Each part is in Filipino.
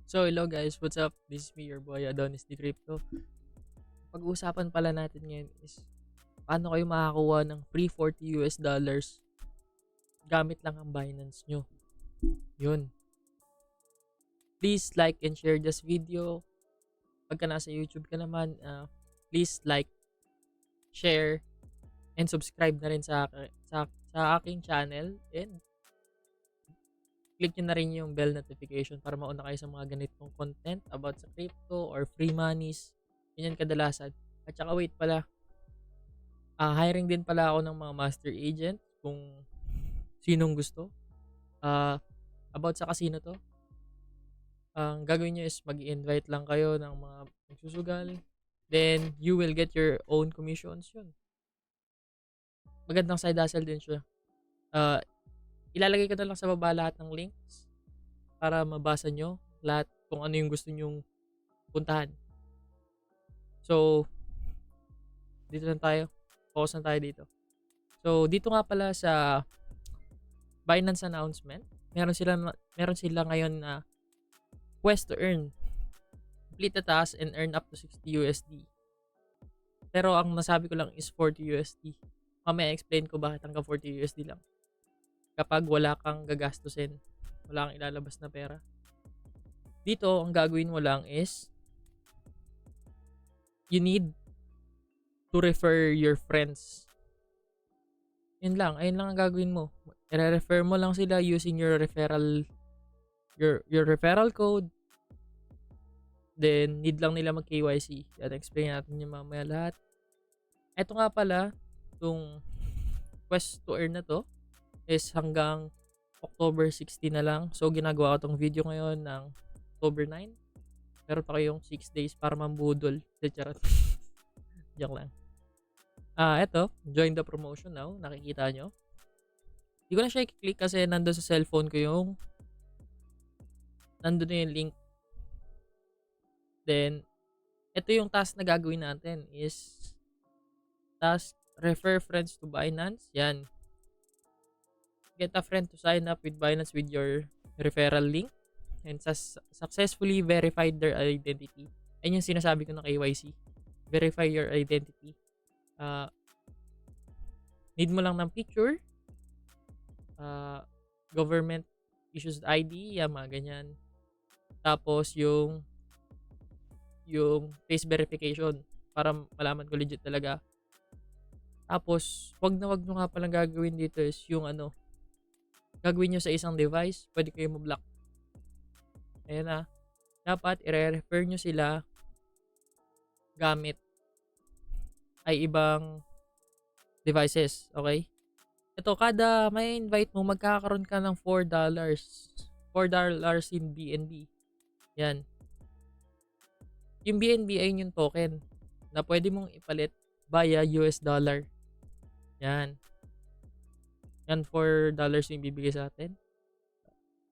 So, hello guys, what's up? This is me, your boy Adonis the Crypto. Pag-uusapan pala natin ngayon is paano kayo makakuha ng free 40 US dollars gamit lang ang Binance nyo. Yun. Please like and share this video. Pagka nasa YouTube ka naman, please like, share, and subscribe na rin sa aking channel. And click nyo na rin yung bell notification para mauna kayo sa mga ganitong content about sa crypto or free monies. Ganyan kadalasan. At saka wait pala, hiring din pala ako ng mga master agent kung sinong gusto. About sa casino to, ang gagawin nyo is mag-invite lang kayo ng mga magsusugal. Then, you will get your own commissions yun. Magandang side hustle din siya. Uh, Ilalagay ko na lang sa baba lahat ng links para mabasa nyo lahat kung ano yung gusto nyong puntahan. So, dito lang tayo. Focus na tayo dito. So, dito nga pala sa Binance announcement, meron sila ngayon na quest to earn. Complete the task and earn up to 60 USD. Pero ang nasabi ko lang is 40 USD. Mamaya explain ko bakit hanggang 40 USD lang. Kapag wala kang gagastusin, wala kang ilalabas na pera. Dito, ang gagawin mo lang is you need to refer your friends. Yun lang. Ayun lang ang gagawin mo. I-refer mo lang sila using your referral code. Then, need lang nila mag-KYC. Yan, explain natin yung mamaya lahat. Ito nga pala, itong quest to earn na to is hanggang October 16 na lang. So, ginagawa ko tong video ngayon ng October 9. Meron pa kayong 6 days para mambudol. Charot. Joke lang. Eto, join the promotion now. Nakikita nyo. Hindi ko na siya i-click kasi nandun sa cellphone ko nandun na yung link. Then, ito yung task na gagawin natin is task refer friends to Binance. Yan. Get a friend to sign up with Binance with your referral link and successfully verified their identity. Ayun yung sinasabi ko na KYC. Verify your identity. Need mo lang ng picture, government issues ID, mga ganyan. Tapos yung face verification para malaman ko legit talaga. Tapos, wag nyo nga palang gagawin dito is yung gagawin nyo sa isang device, pwede kayo mo-block. Ayan na. Dapat i-refer nyo sila gamit ay ibang devices. Okay? Ito, kada may invite mo, magkakaroon ka ng $4. $4 in BNB. Yan. Yung BNB ay yung token na pwede mong ipalit via US dollar. Yan. Yan, $4 yung bibigay sa atin.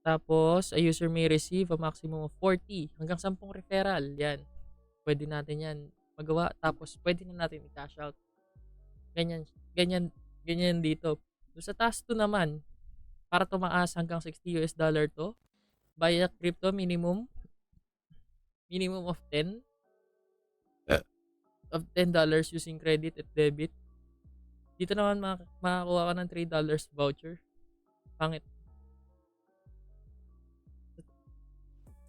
Tapos, a user may receive a maximum of 40 hanggang 10 referral. Yan. Pwede natin yan magawa. Tapos, pwede na natin i-cash out. Ganyan dito. So, sa task 2 naman, para tumaas hanggang 60 US dollar to, via crypto minimum of 10 $10 using credit at debit. Dito naman makakuha ka ng $3 voucher. Pangit.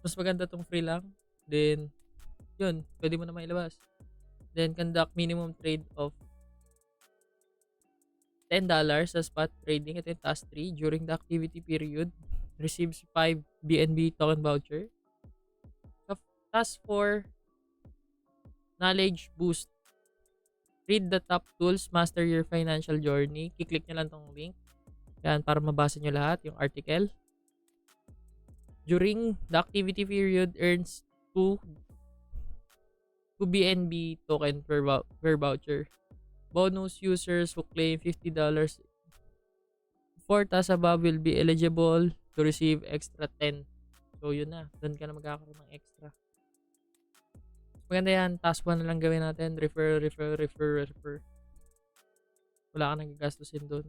Mas maganda tong free lang. Then, yun, pwede mo na mailabas. Then, conduct minimum trade of $10 sa spot trading. Ito yung task 3. During the activity period, receives 5 BNB token voucher. Task 4, knowledge boost. Read the top tools, master your financial journey. Kiklik nyo lang tong link. Yan, para mabasa nyo lahat yung article. During the activity period, earns 2 BNB token per voucher. Bonus users who claim $50 4 tas above will be eligible to receive extra 10. So, yun na. Doon ka na magkakaroon ng extra. Maganda yan. Task 1 na lang gawin natin. Refer. Wala ka nagagastusin doon.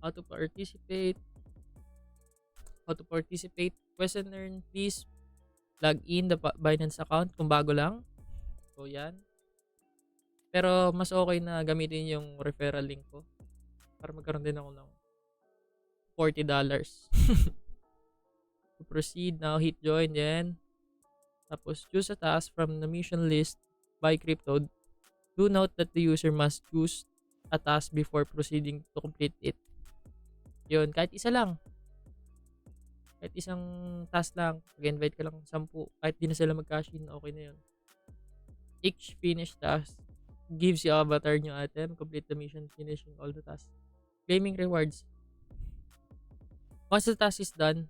How to participate. how to participate. Quest and earn, please log in the Binance account kung bago lang. So, yan. Pero mas okay na gamitin yung referral link ko para magkaroon din ako ng $40. To proceed now, hit join then. Tapos choose a task from the mission list by crypto. Do note that the user must choose a task before proceeding to complete it. Yun, kahit isa lang. Kahit isang task lang. Mag-invite ka lang 10. Kahit di na sila mag-cash in, okay na yun. Each finished task gives you avatar new item. Complete the mission finishing all the tasks. Claiming rewards. Once the task is done,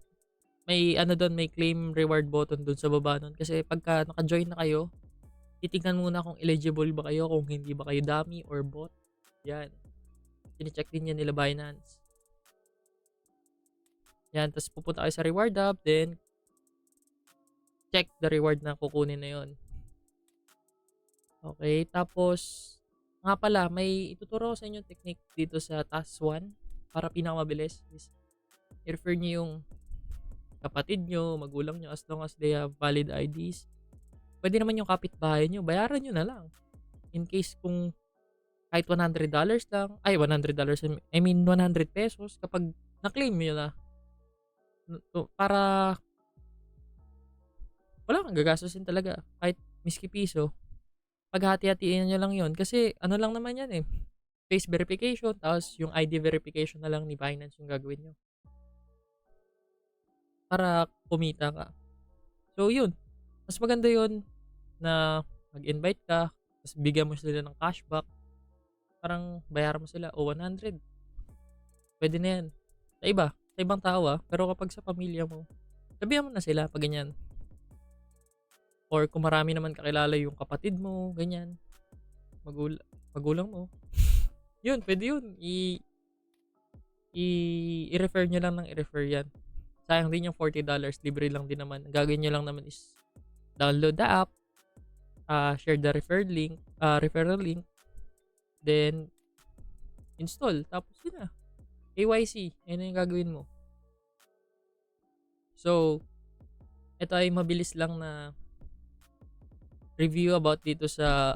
may may claim reward button doon sa baba nun. Kasi pagka naka-join na kayo, titignan muna kung eligible ba kayo, kung hindi ba kayo dummy or bot. Yan. Sine-check din yan nila Binance. Yan. Tapos pupunta kayo sa reward hub, then check the reward na kukunin na yon. Okay. Tapos, nga pala, may ituturo ko sa inyo technique dito sa task 1 para pinakamabilis. I-refer nyo yung kapatid nyo, magulang nyo, as long as they have valid IDs. Pwede naman yung kapitbahay nyo, bayaran nyo na lang. In case kung kahit $100 lang, ay $100, I mean 100 pesos, kapag na-claim nyo na, para wala kang gagastusin talaga, kahit miski piso, paghati-hatiin nyo lang yon. Kasi ano lang naman yan face verification, tapos yung ID verification na lang ni Binance yung gagawin nyo. Para kumita ka. So, yun. Mas maganda yun na mag-invite ka, tapos bigyan mo sila ng cashback. Parang bayaran mo sila, 100. Pwede na yan. Sa ibang tao pero kapag sa pamilya mo, sabihan mo na sila pag ganyan. Or kung marami naman kakilala yung kapatid mo, ganyan. Magulang mo. Yun, pwede yun. I-refer nyo lang ng i-refer yan. Sayang din yung $40, libre lang din naman. Ang gagawin nyo lang naman is download the app, share the referral link, then install. Tapos yun na. KYC, yun na yung gagawin mo. So, ito ay mabilis lang na review about dito sa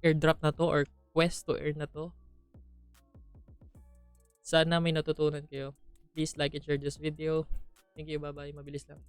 airdrop na to or quest to earn na to. Sana may natutunan kayo. Please like and share this video. Thank you. Bye-bye. Mabilis lang.